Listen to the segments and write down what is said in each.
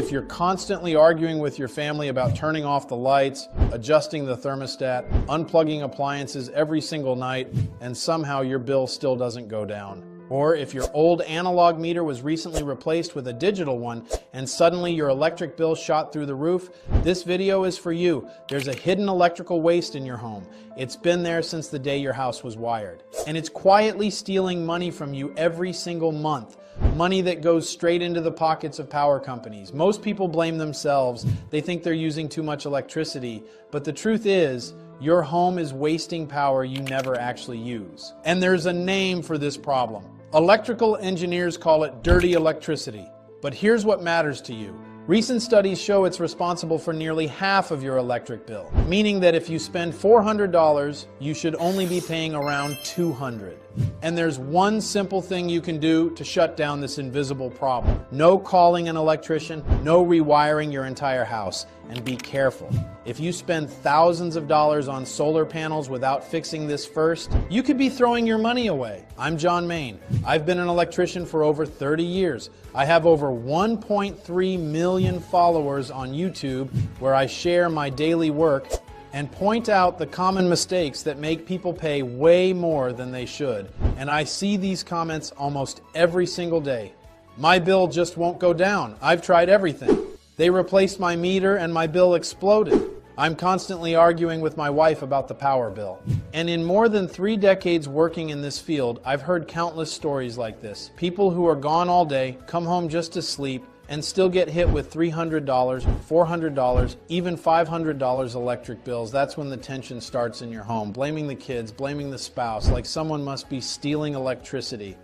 If you're constantly arguing with your family about turning off the lights, adjusting the thermostat, unplugging appliances every single night, and somehow your bill still doesn't go down. Or if your old analog meter was recently replaced with a digital one and suddenly your electric bill shot through the roof, this video is for you. There's a hidden electrical waste in your home. It's been there since the day your house was wired. And it's quietly stealing money from you every single month. Money that goes straight into the pockets of power companies. Most people blame themselves. They think they're using too much electricity. But the truth is, your home is wasting power you never actually use. And there's a name for this problem. Electrical engineers call it dirty electricity. But here's what matters to you. Recent studies show it's responsible for nearly half of your electric bill, meaning that if you spend $400, you should only be paying around $200. And there's one simple thing you can do to shut down this invisible problem. No calling an electrician, no rewiring your entire house. And be careful. If you spend thousands of dollars on solar panels without fixing this first, you could be throwing your money away. I'm John Main. I've been an electrician for over 30 years. I have over 1.3 million followers on YouTube where I share my daily work and point out the common mistakes that make people pay way more than they should. And I see these comments almost every single day. My bill just won't go down. I've tried everything. They replaced my meter and my bill exploded. I'm constantly arguing with my wife about the power bill. And in more than 3 decades working in this field, I've heard countless stories like this. People who are gone all day, come home just to sleep, and still get hit with $300, $400, even $500 electric bills. That's when the tension starts in your home. Blaming the kids, blaming the spouse, like someone must be stealing electricity.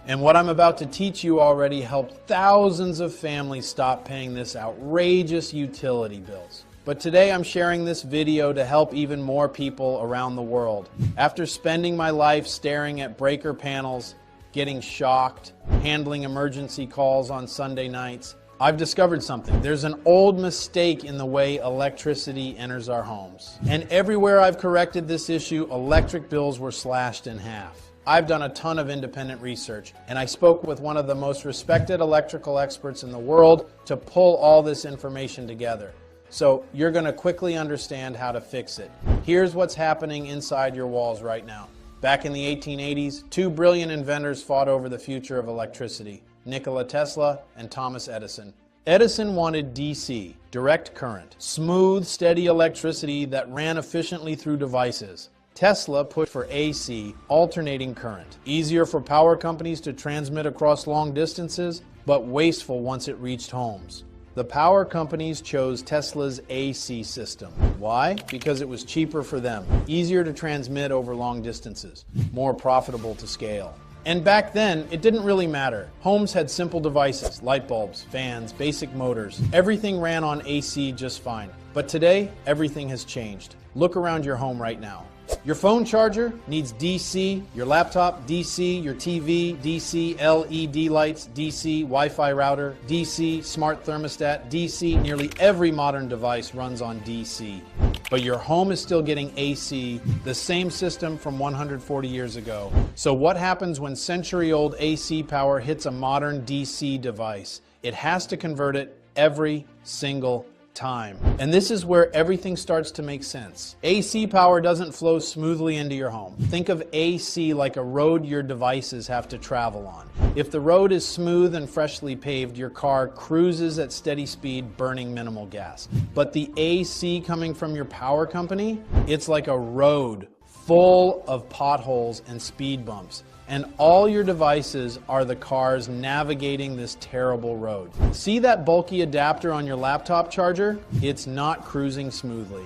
And what I'm about to teach you already helped thousands of families stop paying this outrageous utility bills. But today I'm sharing this video to help even more people around the world. After spending my life staring at breaker panels, getting shocked, handling emergency calls on Sunday nights, I've discovered something. There's an old mistake in the way electricity enters our homes. And everywhere I've corrected this issue, electric bills were slashed in half. I've done a ton of independent research, and I spoke with one of the most respected electrical experts in the world to pull all this information together. So you're going to quickly understand how to fix it. Here's what's happening inside your walls right now. Back in the 1880s, 2 brilliant inventors fought over the future of electricity, Nikola Tesla and Thomas Edison. Edison wanted DC, direct current, smooth, steady electricity that ran efficiently through devices. Tesla pushed for AC, alternating current. Easier for power companies to transmit across long distances, but wasteful once it reached homes. The power companies chose Tesla's AC system. Why? Because it was cheaper for them, easier to transmit over long distances, more profitable to scale. And back then, it didn't really matter. Homes had simple devices, light bulbs, fans, basic motors. Everything ran on AC just fine. But today, everything has changed. Look around your home right now. Your phone charger needs DC, your laptop DC, your TV DC, LED lights DC, Wi-Fi router DC, smart thermostat DC. Nearly every modern device runs on DC. But your home is still getting AC, the same system from 140 years ago. So what happens when century-old AC power hits a modern DC device? It has to convert it every single time. And this is where everything starts to make sense. AC power doesn't flow smoothly into your home. Think of AC like a road your devices have to travel on. If the road is smooth and freshly paved, your car cruises at steady speed, burning minimal gas. But the AC coming from your power company, it's like a road full of potholes and speed bumps. And all your devices are the cars navigating this terrible road. See that bulky adapter on your laptop charger? It's not cruising smoothly.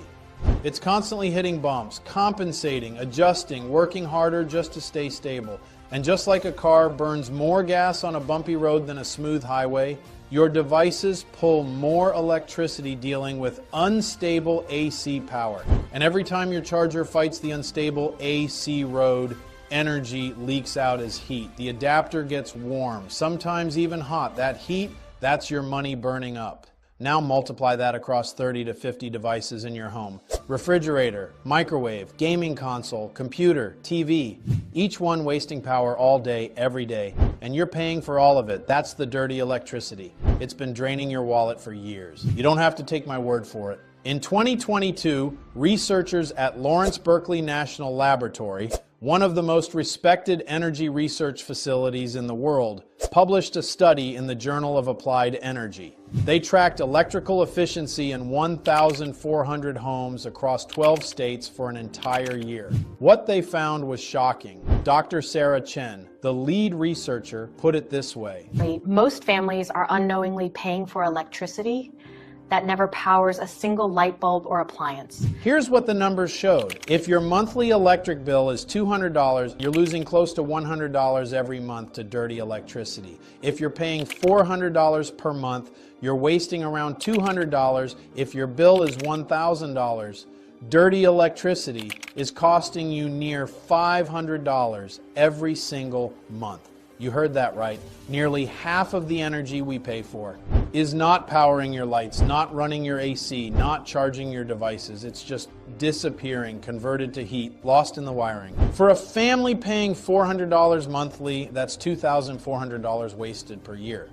It's constantly hitting bumps, compensating, adjusting, working harder just to stay stable. And just like a car burns more gas on a bumpy road than a smooth highway, your devices pull more electricity dealing with unstable AC power. And every time your charger fights the unstable AC road, energy leaks out as heat. The adapter gets warm, sometimes even hot. That heat, that's your money burning up. Now multiply that across 30 to 50 devices in your home. Refrigerator, microwave, gaming console, computer, TV, each one wasting power all day, every day. And you're paying for all of it. That's the dirty electricity. It's been draining your wallet for years. You don't have to take my word for it. In 2022, researchers at Lawrence Berkeley National Laboratory, one of the most respected energy research facilities in the world, published a study in the Journal of Applied Energy. They tracked electrical efficiency in 1,400 homes across 12 states for an entire year. What they found was shocking. Dr. Sarah Chen, the lead researcher, put it this way. Most families are unknowingly paying for electricity that never powers a single light bulb or appliance. Here's what the numbers showed. If your monthly electric bill is $200, you're losing close to $100 every month to dirty electricity. If you're paying $400 per month, you're wasting around $200. If your bill is $1,000, dirty electricity is costing you near $500 every single month. You heard that right. Nearly half of the energy we pay for is not powering your lights, not running your AC, not charging your devices. It's just disappearing, converted to heat, lost in the wiring. For a family paying $400 monthly, that's $2,400 wasted per year.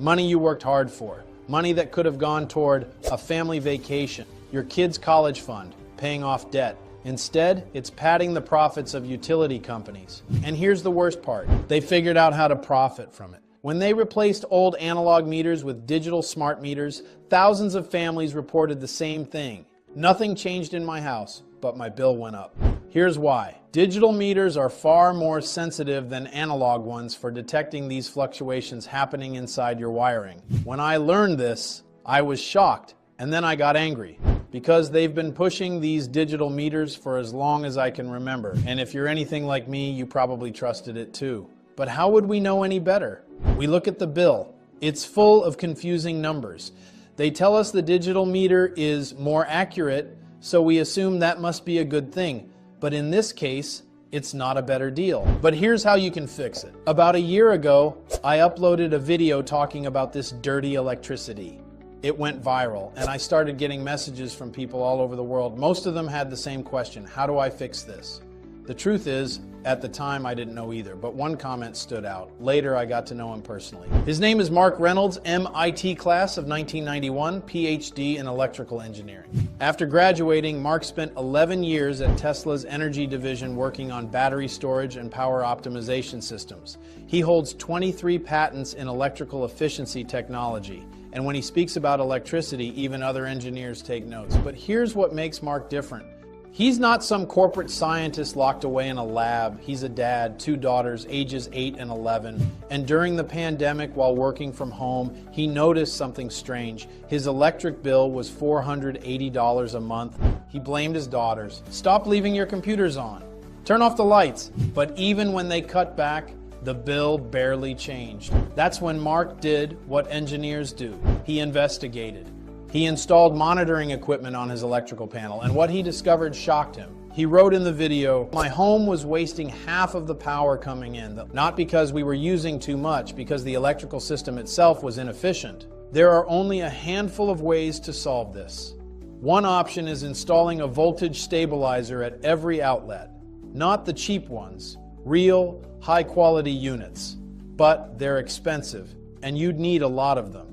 Money you worked hard for, money that could have gone toward a family vacation, your kids' college fund, paying off debt. Instead, it's padding the profits of utility companies. And here's the worst part. They figured out how to profit from it. When they replaced old analog meters with digital smart meters, thousands of families reported the same thing. Nothing changed in my house, but my bill went up. Here's why. Digital meters are far more sensitive than analog ones for detecting these fluctuations happening inside your wiring. When I learned this, I was shocked, and then I got angry. Because they've been pushing these digital meters for as long as I can remember. And if you're anything like me, you probably trusted it too. But how would we know any better? We look at the bill. It's full of confusing numbers. They tell us the digital meter is more accurate, so we assume that must be a good thing. But in this case, it's not a better deal. But here's how you can fix it. About a year ago, I uploaded a video talking about this dirty electricity. It went viral, and I started getting messages from people all over the world. Most of them had the same question: how do I fix this? The truth is, at the time I didn't know either, but one comment stood out. Later I got to know him personally. His name is Mark Reynolds, MIT class of 1991, PhD in electrical engineering. After graduating, Mark spent 11 years at Tesla's energy division working on battery storage and power optimization systems. He holds 23 patents in electrical efficiency technology. And when he speaks about electricity, even other engineers take notes. But here's what makes Mark different. He's not some corporate scientist locked away in a lab. He's a dad, 2 daughters, ages 8 and 11. And during the pandemic, while working from home, he noticed something strange. His electric bill was $480 a month. He blamed his daughters. Stop leaving your computers on. Turn off the lights. But even when they cut back, the bill barely changed. That's when Mark did what engineers do. He investigated. He installed monitoring equipment on his electrical panel, and what he discovered shocked him. He wrote in the video, "My home was wasting half of the power coming in, not because we were using too much, because the electrical system itself was inefficient. There are only a handful of ways to solve this. One option is installing a voltage stabilizer at every outlet, not the cheap ones, real, high-quality units, but they're expensive, and you'd need a lot of them.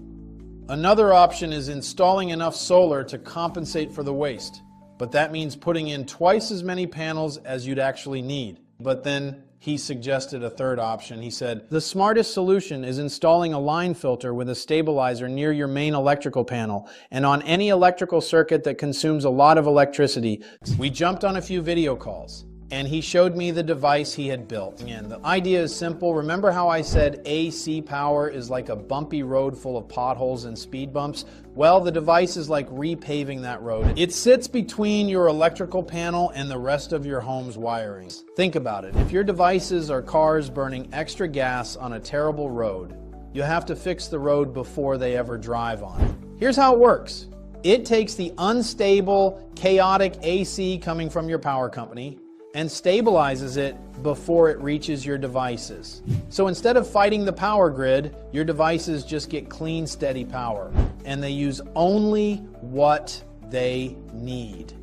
Another option is installing enough solar to compensate for the waste, but that means putting in twice as many panels as you'd actually need." But then he suggested a third option. He said, "The smartest solution is installing a line filter with a stabilizer near your main electrical panel and on any electrical circuit that consumes a lot of electricity." We jumped on a few video calls, and he showed me the device he had built. And the idea is simple. Remember how I said AC power is like a bumpy road full of potholes and speed bumps? Well, the device is like repaving that road. It sits between your electrical panel and the rest of your home's wiring. Think about it. If your devices are cars burning extra gas on a terrible road, you have to fix the road before they ever drive on it. Here's how it works. It takes the unstable, chaotic AC coming from your power company and stabilizes it before it reaches your devices. So instead of fighting the power grid, your devices just get clean, steady power, and they use only what they need.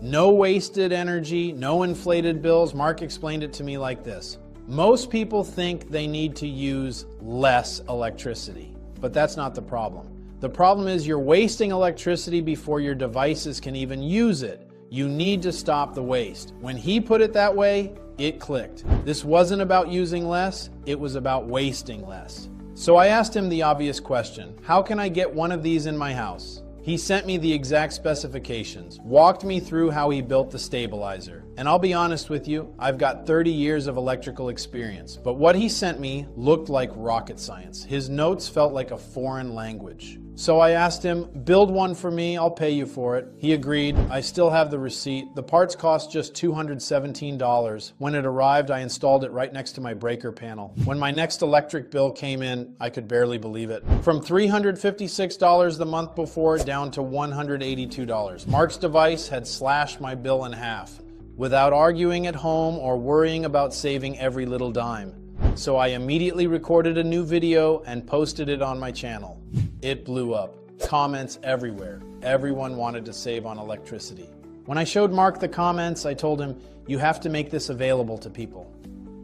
No wasted energy, no inflated bills. Mark explained it to me like this. Most people think they need to use less electricity, but that's not the problem. The problem is you're wasting electricity before your devices can even use it. You need to stop the waste. When he put it that way, it clicked. This wasn't about using less, it was about wasting less. So I asked him the obvious question, how can I get one of these in my house? He sent me the exact specifications, walked me through how he built the stabilizer. And I'll be honest with you, I've got 30 years of electrical experience, but what he sent me looked like rocket science. His notes felt like a foreign language. So I asked him, build one for me, I'll pay you for it. He agreed. I still have the receipt. The parts cost just $217. When it arrived, I installed it right next to my breaker panel. When my next electric bill came in, I could barely believe it. From $356 the month before down to $182. Mark's device had slashed my bill in half, without arguing at home or worrying about saving every little dime. So I immediately recorded a new video and posted it on my channel. It blew up. Comments everywhere. Everyone wanted to save on electricity. When I showed Mark the comments, I told him, you have to make this available to people.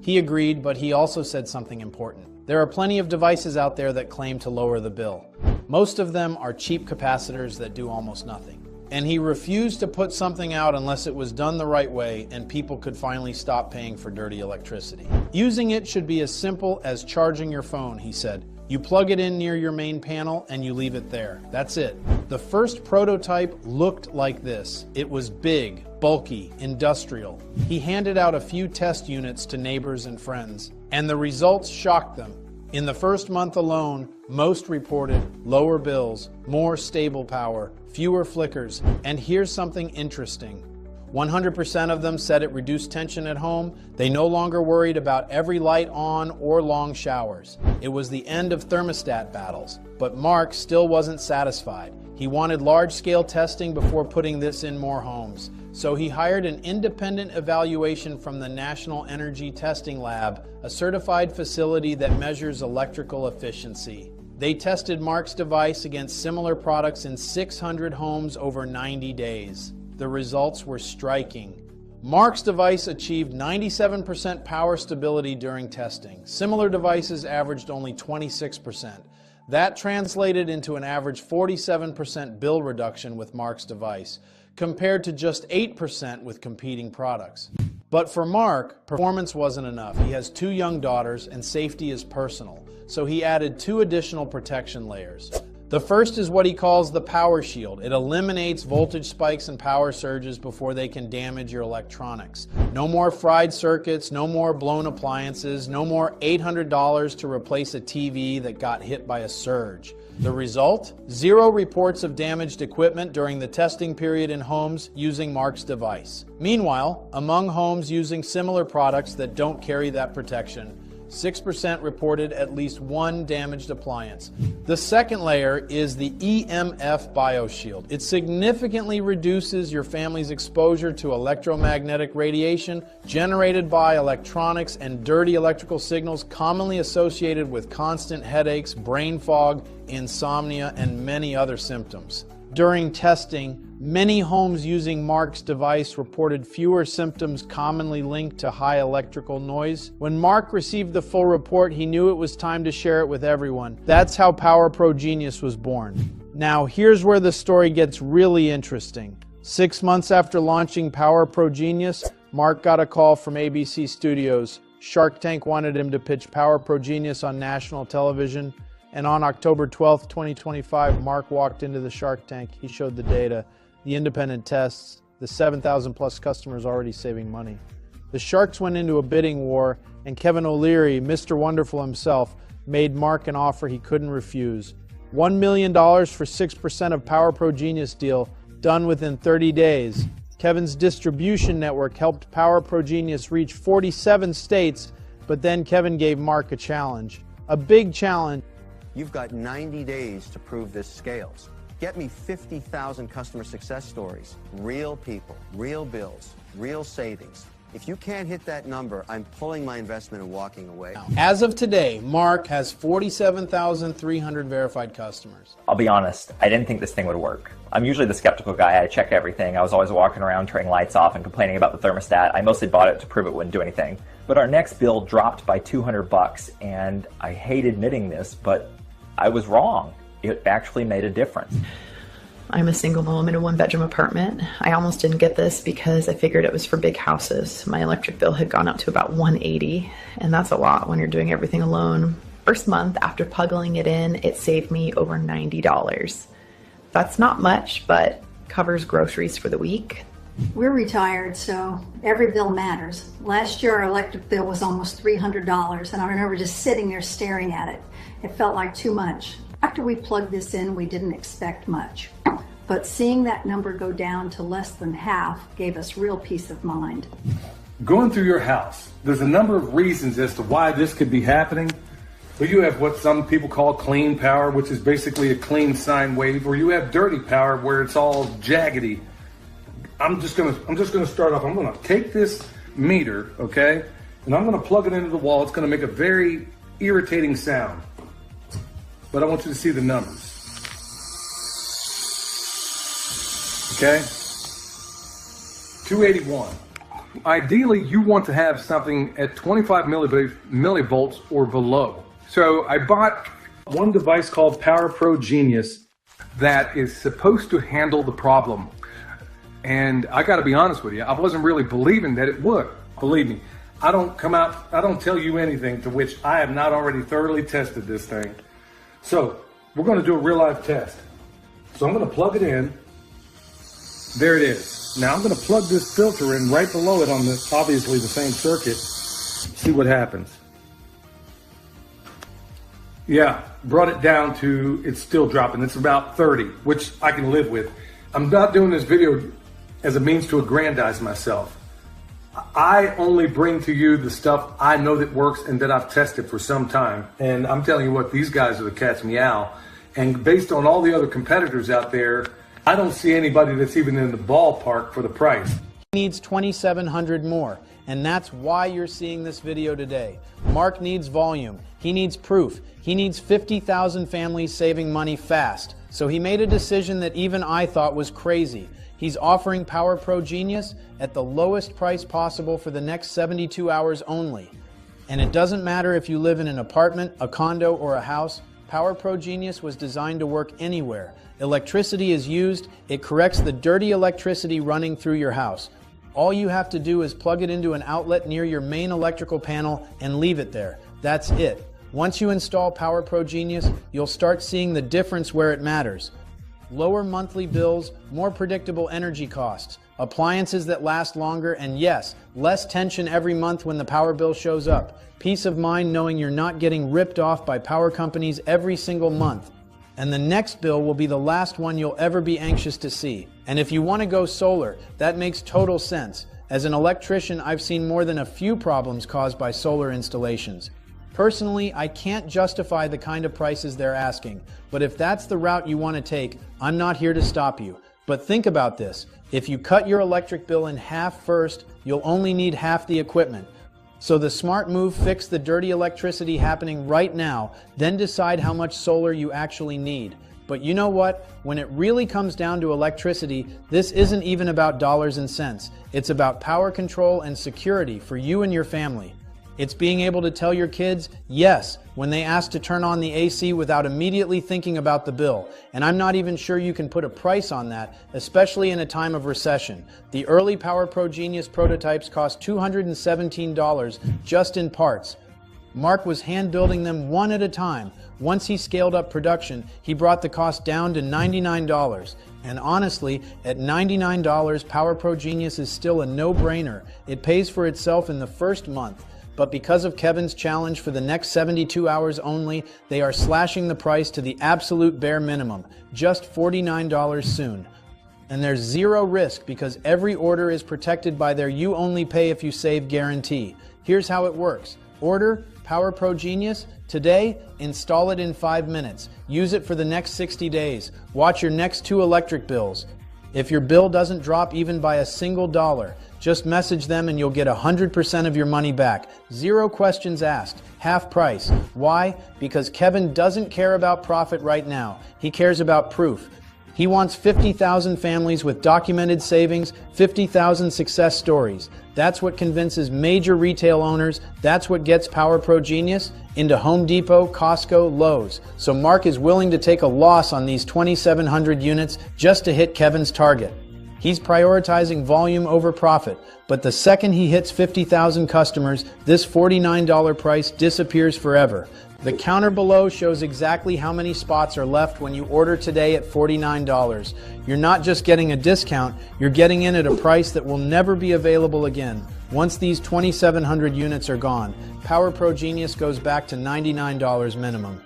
He agreed, but he also said something important. There are plenty of devices out there that claim to lower the bill. Most of them are cheap capacitors that do almost nothing. And he refused to put something out unless it was done the right way and people could finally stop paying for dirty electricity. Using it should be as simple as charging your phone, he said. You plug it in near your main panel and you leave it there. That's it. The first prototype looked like this. It was big, bulky, industrial. He handed out a few test units to neighbors and friends, and the results shocked them. In the first month alone, most reported lower bills, more stable power, fewer flickers, and here's something interesting. 100% of them said it reduced tension at home. They no longer worried about every light on or long showers. It was the end of thermostat battles, but Mark still wasn't satisfied. He wanted large-scale testing before putting this in more homes. So he hired an independent evaluation from the National Energy Testing Lab, a certified facility that measures electrical efficiency. They tested Mark's device against similar products in 600 homes over 90 days. The results were striking. Mark's device achieved 97% power stability during testing. Similar devices averaged only 26%. That translated into an average 47% bill reduction with Mark's device, compared to just 8% with competing products. But for Mark, performance wasn't enough. He has 2 young daughters and safety is personal, so he added 2 additional protection layers. The first is what he calls the power shield. It eliminates voltage spikes and power surges before they can damage your electronics. No more fried circuits, no more blown appliances, no more $800 to replace a TV that got hit by a surge. The result? 0 reports of damaged equipment during the testing period in homes using Mark's device. Meanwhile, among homes using similar products that don't carry that protection, 6% reported at least 1 damaged appliance. The second layer is the EMF BioShield. It significantly reduces your family's exposure to electromagnetic radiation generated by electronics and dirty electrical signals commonly associated with constant headaches, brain fog, insomnia, and many other symptoms. During testing, many homes using Mark's device reported fewer symptoms commonly linked to high electrical noise. When Mark received the full report, he knew it was time to share it with everyone. That's how Power Pro Genius was born. Now, here's where the story gets really interesting. 6 months after launching Power Pro Genius, Mark got a call from ABC Studios. Shark Tank wanted him to pitch Power Pro Genius on national television. And on October 12th, 2025, Mark walked into the Shark Tank. He showed the data, the independent tests, the 7,000 plus customers already saving money. The Sharks went into a bidding war, and Kevin O'Leary, Mr. Wonderful himself, made Mark an offer he couldn't refuse. $1 million for 6% of Power Pro Genius deal, done within 30 days. Kevin's distribution network helped Power Pro Genius reach 47 states, but then Kevin gave Mark a challenge. A big challenge. You've got 90 days to prove this scales. Get me 50,000 customer success stories, real people, real bills, real savings. If you can't hit that number, I'm pulling my investment and walking away. As of today, Mark has 47,300 verified customers. I'll be honest, I didn't think this thing would work. I'm usually the skeptical guy. I check everything. I was always walking around turning lights off and complaining about the thermostat. I mostly bought it to prove it wouldn't do anything. But our next bill dropped by 200 bucks, and I hate admitting this, but I was wrong. It actually made a difference. I'm a single mom in a one-bedroom apartment. I almost didn't get this because I figured it was for big houses. My electric bill had gone up to about $180, and that's a lot when you're doing everything alone. First month after plugging it in, it saved me over $90. That's not much, but covers groceries for the week. We're retired, so every bill matters. Last year, our electric bill was almost $300, and I remember just sitting there staring at it. It felt like too much. After we plugged this in, we didn't expect much. But seeing that number go down to less than half gave us real peace of mind. Going through your house, there's a number of reasons as to why this could be happening. But you have what some people call clean power, which is basically a clean sine wave, or you have dirty power where it's all jaggedy. I'm just gonna start off. I'm gonna take this meter, okay, and I'm gonna plug it into the wall. It's gonna make a very irritating sound. But I want you to see the numbers. Okay? 281. Ideally, you want to have something at 25 millivolts or below. So I bought one device called Power Pro Genius that is supposed to handle the problem. And I got to be honest with you, I wasn't really believing that it would. Believe me, I don't tell you anything to which I have not already thoroughly tested this thing. So we're going to do a real life test. So I'm going to plug it in. There it is. Now I'm going to plug this filter in right below it on the obviously the same circuit. See what happens. Yeah, brought it down to, it's still dropping. It's about 30, which I can live with. I'm not doing this video as a means to aggrandize myself. I only bring to you the stuff I know that works and that I've tested for some time. And I'm telling you what, these guys are the cat's meow. And based on all the other competitors out there, I don't see anybody that's even in the ballpark for the price. He needs 2,700 more, and that's why you're seeing this video today. Mark needs volume. He needs proof. He needs 50,000 families saving money fast. So he made a decision that even I thought was crazy. He's offering Power Pro Genius at the lowest price possible for the next 72 hours only. And it doesn't matter if you live in an apartment, a condo, or a house. Power Pro Genius was designed to work anywhere. Electricity is used, it corrects the dirty electricity running through your house. All you have to do is plug it into an outlet near your main electrical panel and leave it there. That's it. Once you install Power Pro Genius, you'll start seeing the difference where it matters. Lower monthly bills, more predictable energy costs, appliances that last longer, and yes, less tension every month when the power bill shows up. Peace of mind knowing you're not getting ripped off by power companies every single month. And the next bill will be the last one you'll ever be anxious to see. And if you want to go solar, that makes total sense. As an electrician, I've seen more than a few problems caused by solar installations. Personally, I can't justify the kind of prices they're asking, but if that's the route you want to take, I'm not here to stop you. But think about this. If you cut your electric bill in half first, you'll only need half the equipment. So the smart move, fix the dirty electricity happening right now, then decide how much solar you actually need. But you know what? When it really comes down to electricity, this isn't even about dollars and cents. It's about power control and security for you and your family. It's being able to tell your kids yes when they ask to turn on the AC without immediately thinking about the bill. And I'm not even sure you can put a price on that, especially in a time of recession. The early Power Pro Genius prototypes cost $217 just in parts. Mark was hand building them one at a time. Once he scaled up production, he brought the cost down to $99. And honestly, at $99, Power Pro Genius is still a no-brainer. It pays for itself in the first month. But because of Kevin's challenge for the next 72 hours only, they are slashing the price to the absolute bare minimum, just $49 soon. And there's zero risk because every order is protected by their "you only pay if you save" guarantee. Here's how it works. Order Power Pro Genius today, install it in 5 minutes. Use it for the next 60 days. Watch your next 2 electric bills. If your bill doesn't drop even by a single dollar, just message them and you'll get 100% of your money back. Zero questions asked. Half price. Why? Because Kevin doesn't care about profit right now. He cares about proof. He wants 50,000 families with documented savings, 50,000 success stories. That's what convinces major retail owners. That's what gets Power Pro Genius into Home Depot, Costco, Lowe's. So Mark is willing to take a loss on these 2,700 units just to hit Kevin's target. He's prioritizing volume over profit, but the second he hits 50,000 customers, this $49 price disappears forever. The counter below shows exactly how many spots are left when you order today at $49. You're not just getting a discount, you're getting in at a price that will never be available again. Once these 2,700 units are gone, Power Pro Genius goes back to $99 minimum.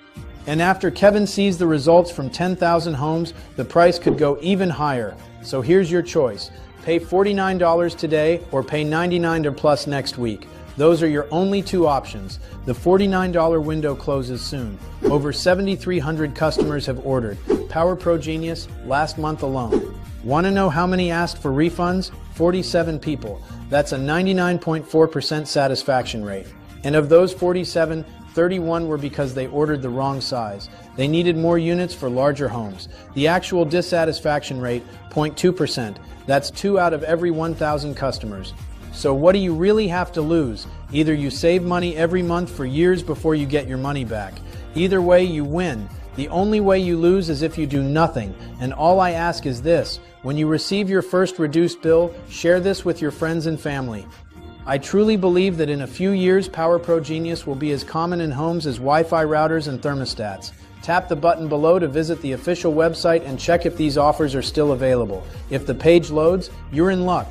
And after Kevin sees the results from 10,000 homes, the price could go even higher. So here's your choice. Pay $49 today or pay $99 plus next week. Those are your only two options. The $49 window closes soon. Over 7,300 customers have ordered Power Pro Genius last month alone. Want to know how many asked for refunds? 47 people. That's a 99.4% satisfaction rate. And of those 47, 31 were because they ordered the wrong size. They needed more units for larger homes. The actual dissatisfaction rate, 0.2%. That's 2 out of every 1,000 customers. So what do you really have to lose? Either you save money every month for years before you get your money back. Either way, you win. The only way you lose is if you do nothing. And all I ask is this: when you receive your first reduced bill, share this with your friends and family. I truly believe that in a few years, Power Pro Genius will be as common in homes as Wi-Fi routers and thermostats. Tap the button below to visit the official website and check if these offers are still available. If the page loads, you're in luck.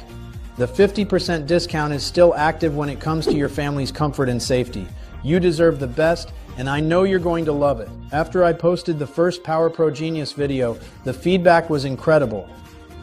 The 50% discount is still active when it comes to your family's comfort and safety. You deserve the best, and I know you're going to love it. After I posted the first Power Pro Genius video, the feedback was incredible.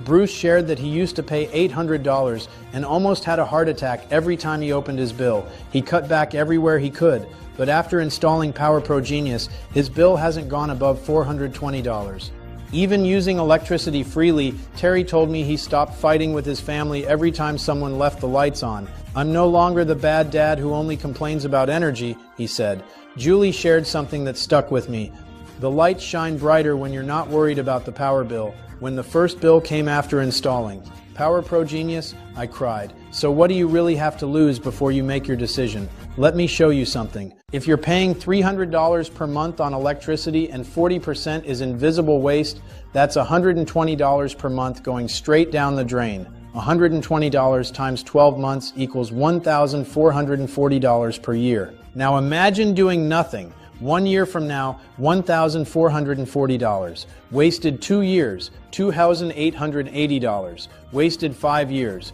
Bruce shared that he used to pay $800 and almost had a heart attack every time he opened his bill. He cut back everywhere he could, but after installing Power Pro Genius, his bill hasn't gone above $420. Even using electricity freely, Terry told me he stopped fighting with his family every time someone left the lights on. I'm no longer the bad dad who only complains about energy, he said. Julie shared something that stuck with me. The lights shine brighter when you're not worried about the power bill. When the first bill came after installing Power Pro Genius, I cried. So what do you really have to lose before you make your decision? Let me show you something. If you're paying $300 per month on electricity and 40% is invisible waste, that's $120 per month going straight down the drain. $120 times 12 months equals $1,440 per year. Now imagine doing nothing. 1 year from now, $1,440. Wasted 2 years, $2,880. Wasted 5 years,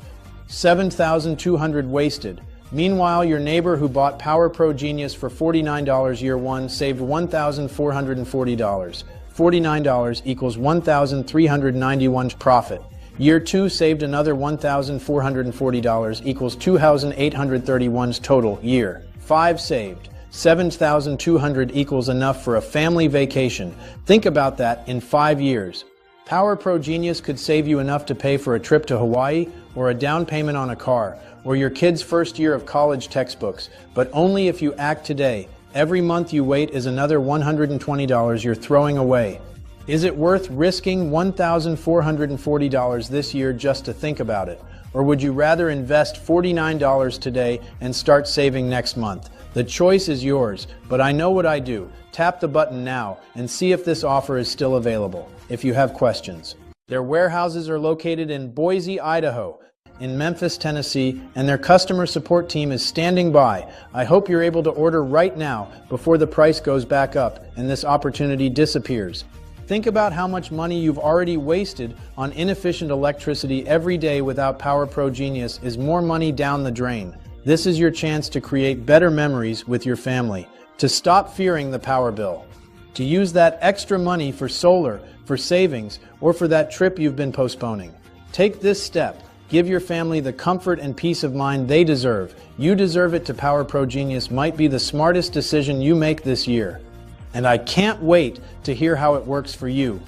$7,200 wasted. Meanwhile, your neighbor who bought Power Pro Genius for $49 year one saved $1,440. $49 equals $1,391 profit. Year 2 saved another $1,440 equals $2,831 total year. 5 saved. $7,200 equals enough for a family vacation. Think about that in 5 years. Power Pro Genius could save you enough to pay for a trip to Hawaii or a down payment on a car or your kid's first year of college textbooks, but only if you act today. Every month you wait is another $120 you're throwing away. Is it worth risking $1,440 this year just to think about it? Or would you rather invest $49 today and start saving next month? The choice is yours, but I know what I do. Tap the button now and see if this offer is still available. If you have questions. Their warehouses are located in Boise, Idaho, in Memphis, Tennessee, and their customer support team is standing by. I hope you're able to order right now before the price goes back up and this opportunity disappears. Think about how much money you've already wasted on inefficient electricity every day without Power Pro Genius is more money down the drain. This is your chance to create better memories with your family, to stop fearing the power bill, to use that extra money for solar, for savings, or for that trip you've been postponing. Take this step. Give your family the comfort and peace of mind they deserve. You deserve it. To Power Pro Genius might be the smartest decision you make this year. And I can't wait to hear how it works for you.